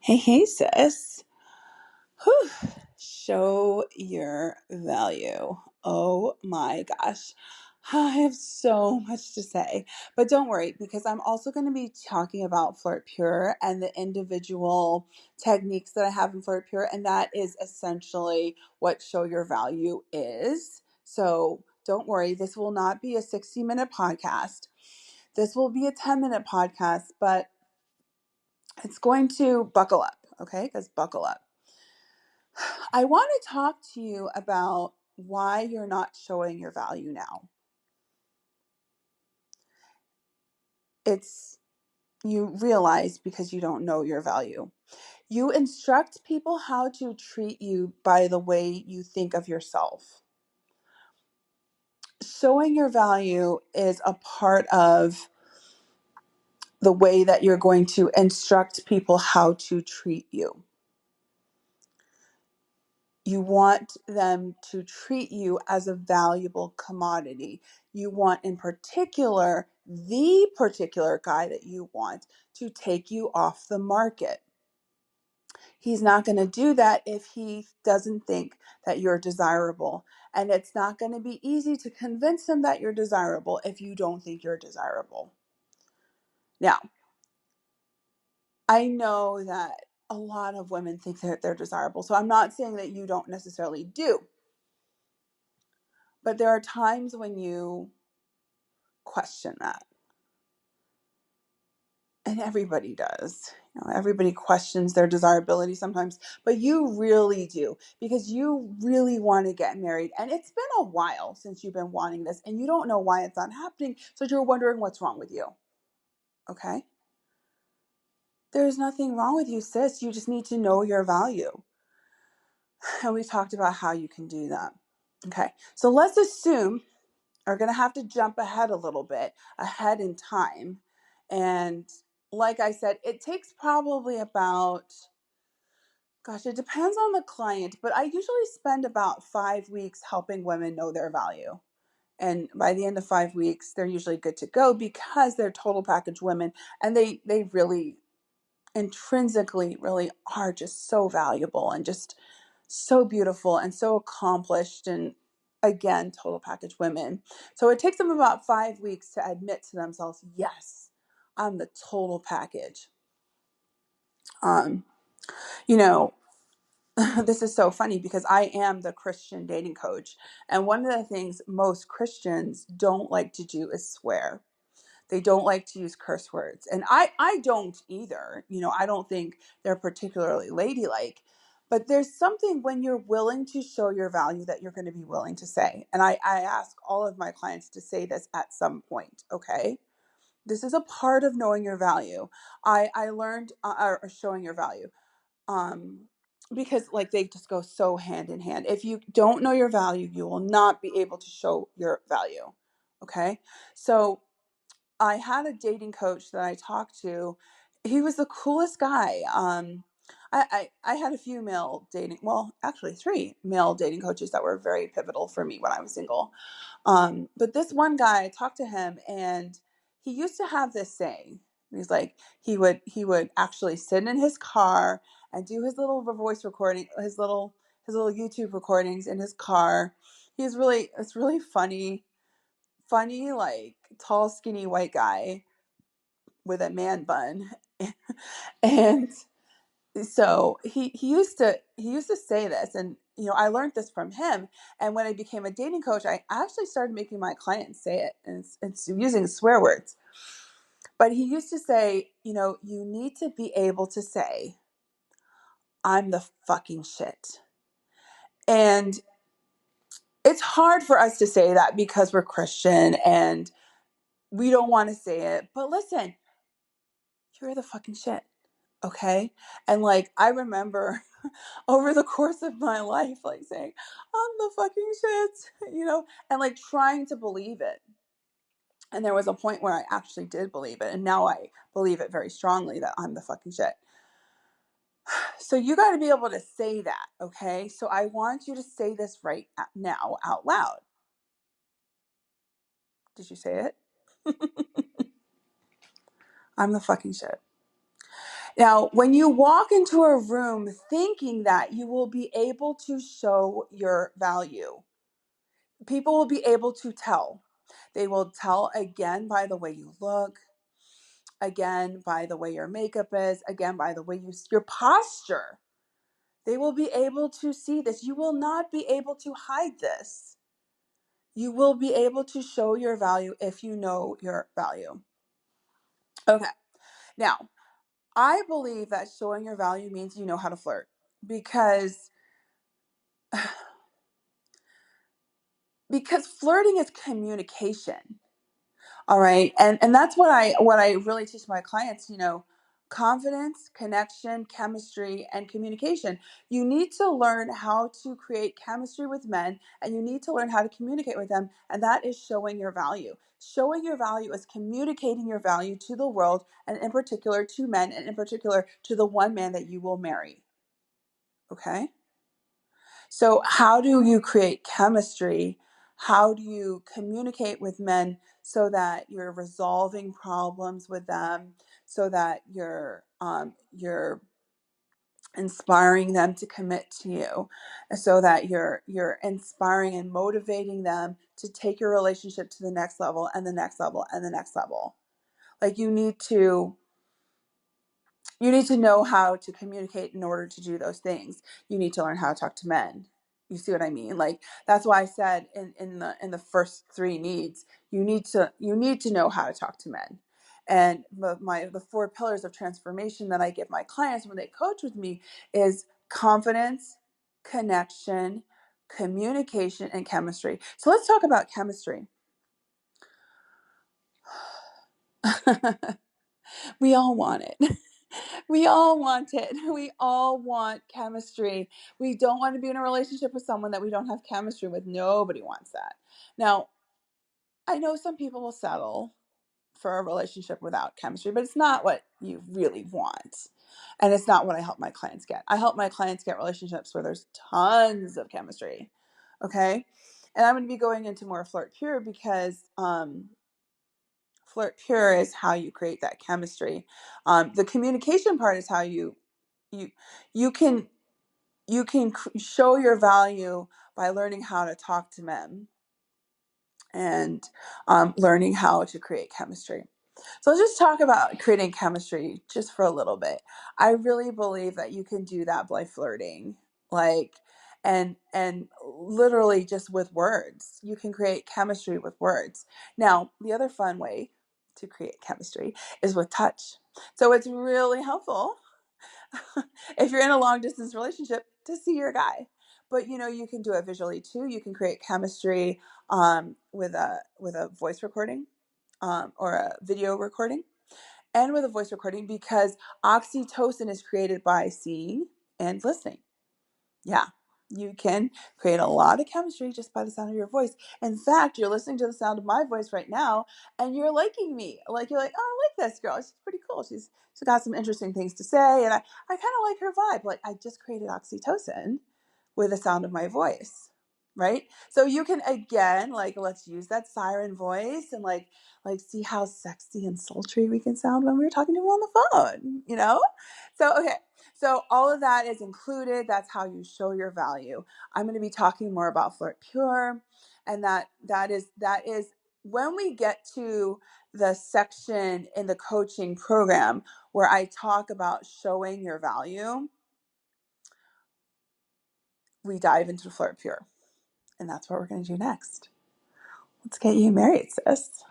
Hey, hey, sis. Whew. Show your value. Oh my gosh. I have so much to say. But don't worry, because I'm also going to be talking about Flirt Pure and the individual techniques that I have in Flirt Pure. And that is essentially what Show Your Value is. So don't worry, this will not be a 60-minute podcast. This will be a 10-minute podcast, but it's going to buckle up, okay? Because buckle up. I want to talk to you about why you're not showing your value now. It's you realize because you don't know your value. You instruct people how to treat you by the way you think of yourself. Showing your value is a part of the way that you're going to instruct people how to treat you. You want them to treat you as a valuable commodity. You want, in particular, the particular guy that you want to take you off the market. He's not going to do that if he doesn't think that you're desirable. And it's not going to be easy to convince him that you're desirable if you don't think you're desirable. Now, I know that a lot of women think that they're desirable. So I'm not saying that you don't necessarily do. But there are times when you question that. And everybody does. Everybody questions their desirability sometimes, but you really do because you really want to get married. And it's been a while since you've been wanting this and you don't know why it's not happening. So you're wondering what's wrong with you. Okay? There's nothing wrong with you, sis. You just need to know your value. And we talked about how you can do that. Okay. So let's assume are going to have to jump ahead a little bit, ahead in time. And like I said, it takes probably about, gosh, it depends on the client, but I usually spend about 5 weeks helping women know their value. And by the end of 5 weeks, they're usually good to go because they're total package women and they really intrinsically really are just so valuable and just so beautiful and so accomplished and again total package women. So it takes them about 5 weeks to admit to themselves, yes, I'm the total package. um you know this is so funny because I am the Christian dating coach, and one of the things most Christians don't like to do is swear. They don't like to use curse words. And I don't either. I don't think they're particularly ladylike. But there's something when you're willing to show your value that you're going to be willing to say. And I ask all of my clients to say this at some point, okay? This is a part of knowing your value. I learned, or showing your value, um, because like they just go so hand in hand. If you don't know your value, you will not be able to show your value, okay? So I had a dating coach that I talked to. He was the coolest guy. I had a few male dating, well, actually three male dating coaches that were very pivotal for me when I was single. But this one guy, I talked to him, and he used to have this saying. He's like, he would actually sit in his car and do his little voice recording, his little YouTube recordings in his car. It's really funny, like tall, skinny white guy with a man bun. And so he used to say this, and I learned this from him. And when I became a dating coach, I actually started making my clients say it, and it's using swear words. But he used to say, you need to be able to say, I'm the fucking shit. And it's hard for us to say that because we're Christian and we don't want to say it. But listen, you're the fucking shit. Okay. And like, I remember over the course of my life, like saying, I'm the fucking shit, and like trying to believe it. And there was a point where I actually did believe it. And now I believe it very strongly that I'm the fucking shit. So you got to be able to say that. Okay. So I want you to say this right now out loud. Did you say it? I'm the fucking shit. Now, when you walk into a room thinking that you will be able to show your value, people will be able to tell. They will tell again by the way you look, again by the way your makeup is, again by the way your posture. They will be able to see this. You will not be able to hide this. You will be able to show your value if you know your value. Okay. Now, I believe that showing your value means you know how to flirt, because flirting is communication. All right. And that's what I really teach my clients, confidence, connection, chemistry, and communication. You need to learn how to create chemistry with men, and you need to learn how to communicate with them, and that is showing your value. Showing your value is communicating your value to the world, and in particular to men, and in particular to the one man that you will marry. Okay? So, how do you create chemistry? How do you communicate with men so that you're resolving problems with them, so that you're inspiring them to commit to you, so that you're inspiring and motivating them to take your relationship to the next level and the next level and the next level? Like, you need to know how to communicate in order to do those things. You need to learn how to talk to men. You see what I mean? Like, that's why I said in the first three needs, you need to know how to talk to men. And the four pillars of transformation that I give my clients when they coach with me is confidence, connection, communication, and chemistry. So let's talk about chemistry. We all want it. We all want it. We all want chemistry. We don't want to be in a relationship with someone that we don't have chemistry with. Nobody wants that. Now, I know some people will settle for a relationship without chemistry, but it's not what you really want. And it's not what I help my clients get. I help my clients get relationships where there's tons of chemistry. Okay? And I'm going to be going into more Flirt Pure, because Flirt Pure is how you create that chemistry. The communication part is how you you can show your value by learning how to talk to men, and learning how to create chemistry. So let's just talk about creating chemistry just for a little bit. I really believe that you can do that by flirting, like, and literally just with words. You can create chemistry with words. Now, the other fun way to create chemistry is with touch. So it's really helpful if you're in a long distance relationship to see your guy. But you can do it visually too. You can create chemistry with a voice recording, or a video recording, and with a voice recording, because oxytocin is created by seeing and listening. Yeah, you can create a lot of chemistry just by the sound of your voice. In fact, you're listening to the sound of my voice right now, and you're liking me. Like, you're like, oh, I like this girl. She's pretty cool. She's got some interesting things to say, and I kind of like her vibe. Like, I just created oxytocin with the sound of my voice, right? So you can, again, like, let's use that siren voice, and like see how sexy and sultry we can sound when we're talking to him on the phone. So, okay. So all of that is included. That's how you show your value. I'm going to be talking more about Flirt Pure, and that is when we get to the section in the coaching program where I talk about showing your value. We dive into Flirt Pure, and that's what we're going to do next. Let's get you married, sis.